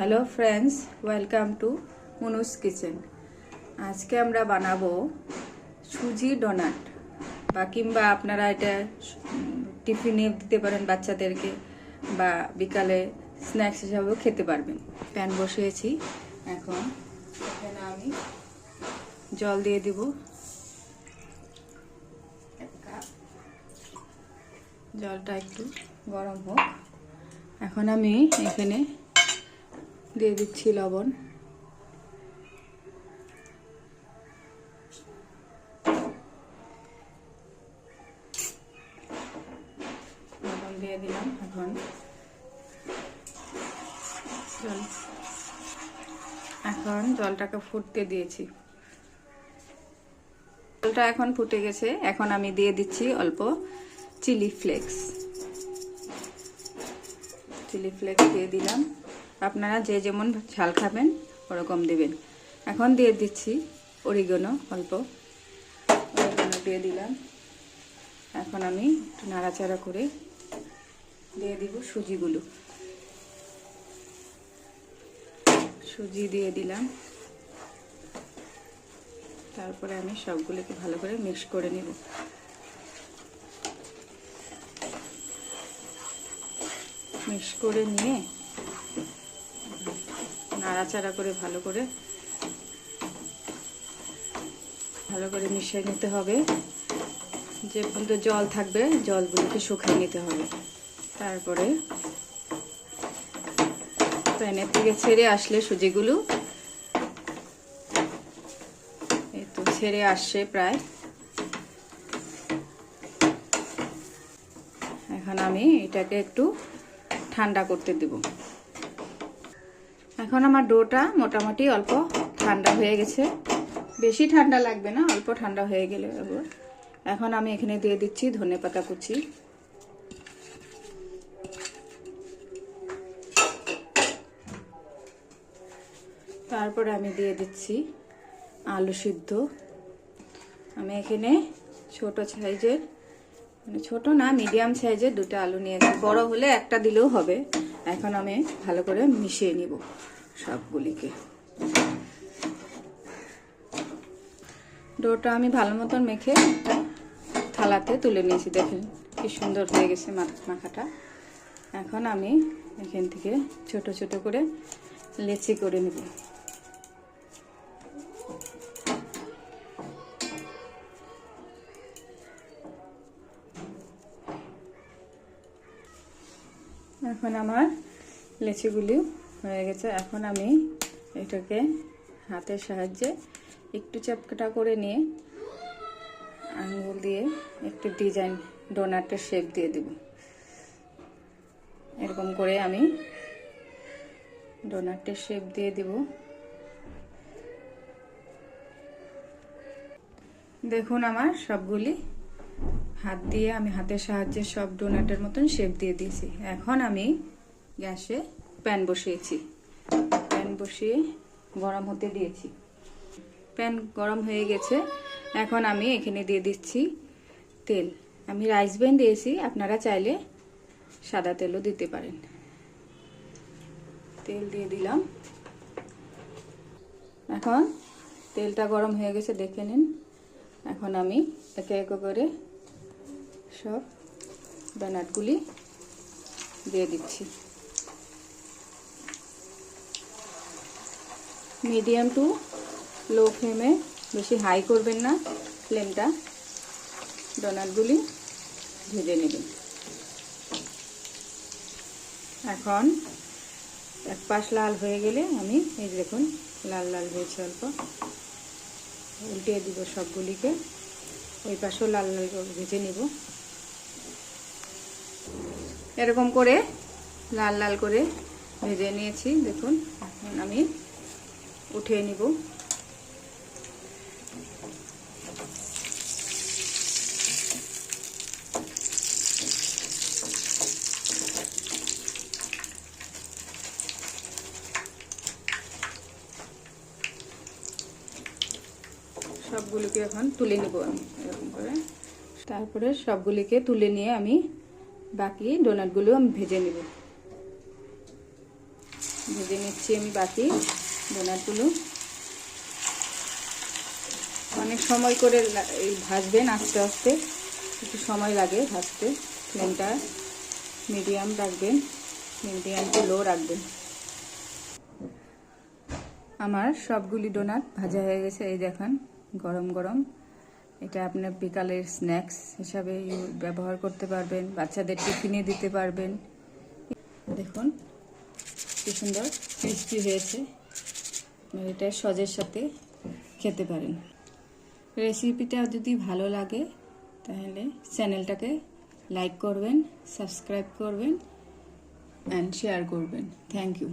Hello friends, welcome to Munu's kitchen. আজকে আমরা বানাবো সুজি ডোনাট, বা কিংবা আপনারা এটা টিফিনে দিতে পারেন বাচ্চাদেরকে, বা বিকালে স্ন্যাক্স হিসাবেও খেতে পারবেন। প্যান বসিয়েছি, এখন এখানে আমি জল দিয়ে দিব। জলটা একটু গরম হোক। এখন আমি এখানে দিয়ে দিচ্ছি লবণ। লবণ দিয়ে দিলাম। এখন জলটাকে ফুটতে দিয়েছি। জলটা এখন ফুটে গেছে। এখন আমি দিয়ে দিচ্ছি অল্প চিলি ফ্লেক্স দিয়ে দিলাম। আপনারা যে যেমন ঝাল খাবেন ওরকম দেবেন। এখন দিয়ে দিচ্ছি অরিগানো, অল্প অরিগানো দিয়ে দিলাম। এখন আমি একটু নাড়াচাড়া করে দিয়ে দিব সুজিগুলো। সুজি দিয়ে দিলাম। তারপরে আমি সবগুলোকে ভালো করে মিক্স করে নেব। মিক্স করে নিয়ে নাড়াচাড়া করে ভালো করে মিশিয়ে নিতে হবে। যে পর্যন্ত জল থাকবে জলগুলোকে শুকিয়ে নিতে হবে। তারপরে প্যানের থেকে ছেড়ে আসলে সুজিগুলো, এই তো ছেড়ে আসছে প্রায়। এখন আমি এটাকে একটু ঠান্ডা করতে দেব। এখন আমার ডোটা মোটামুটি অল্প ঠান্ডা হয়ে গেছে। বেশি ঠান্ডা লাগবে না, অল্প ঠান্ডা হয়ে গেলে। এখন আমি এখানে দিয়ে দিচ্ছি ধনেপাতা কুচি। তারপরে আমি দিয়ে দিচ্ছি আলু সিদ্ধ। আমি এখানে ছোট সাইজের, মানে ছোট না মিডিয়াম সাইজের দুটো আলু নিয়েছি। বড় হলে একটা দিলেও হবে। এখন আমি ভালো করে মিশিয়ে নিব সবগুলিকে। ডোটা আমি ভালো মতন মেখে একটা থালাতে তুলে নিয়েছি। দেখেন কি সুন্দর হয়ে গেছে মাখাটা। এখন আমি এখান থেকে ছোট ছোট করে লেচি করে নেব। এখন আমার লেচিগুলি হয়ে গেছে। এখন আমি এটাকে হাতের সাহায্যে একটু চ্যাপটা করে নিয়ে আঙ্গুল দিয়ে একটু ডিজাইন ডোনাটের শেপ দিয়ে দেব। এরকম করে আমি ডোনাটের শেপ দিয়ে দেব। দেখুন আমার সবগুলি হাত দিয়ে, আমি হাতের সাহায্যে সব ডোনাটের মতন শেপ দিয়ে দিয়েছি। এখন আমি গ্যাসে প্যান বসিয়েছি। প্যান বসিয়ে গরম হতে দিয়েছি। প্যান গরম হয়ে গেছে। এখন আমি এখানে দিয়ে দিচ্ছি তেল। আমি রাইস ব্রেন দিয়েছি, আপনারা চাইলে সাদা তেলও দিতে পারেন। তেল দিয়ে দিলাম। এখন তেলটা গরম হয়ে গেছে, দেখে নিন। এখন আমি একে একে করে সব ডোনাটগুলি দিয়ে দিচ্ছি। মিডিয়াম টু লো ফ্লেমে, বেশি হাই করবেন না ফ্লেমটা। ডোনাটগুলি ভেজে নেবেন। এখন এক পাশ লাল হয়ে গেলে আমি এই দেখুন লাল লাল হয়েছে, অল্প উল্টিয়ে দিব সবগুলিকে। ওই পাশেও লাল লাল ভেজে নেব। এরকম করে লাল লাল করে ভেজে নিয়েছি। দেখুন এখন আমি উঠিয়ে নিব। সবগুলিকে এখন তুলে নেব আমি এরকম করে। তারপরে সবগুলিকে তুলে নিয়ে আমি বাকি ডোনাটগুলো আমি ভেজে নেব। ভেজে নিচ্ছি আমি বাকি ডোনাটগুলো। অনেক সময় করে ভাজবেন, আস্তে আস্তে একটু সময় লাগে ভাজতে। ফ্লেমটা মিডিয়াম রাখবেন, মিডিয়াম টু লো রাখবেন। আমার সবগুলি ডোনাট ভাজা হয়ে গেছে, এই দেখেন গরম গরম। এটা আপনার বিকালের স্ন্যাক্স হিসাবে ব্যবহার করতে পারবেন, বাচ্চাদের টিফিনে দিতে পারবেন। দেখুন কি সুন্দর ক্রিস্পি হয়েছে, এটা সজের সাথে খেতে পারেন। রেসিপিটা যদি ভালো লাগে তাহলে চ্যানেলটাকে লাইক করবেন, সাবস্ক্রাইব করবেন অ্যান্ড শেয়ার করবেন। Thank you.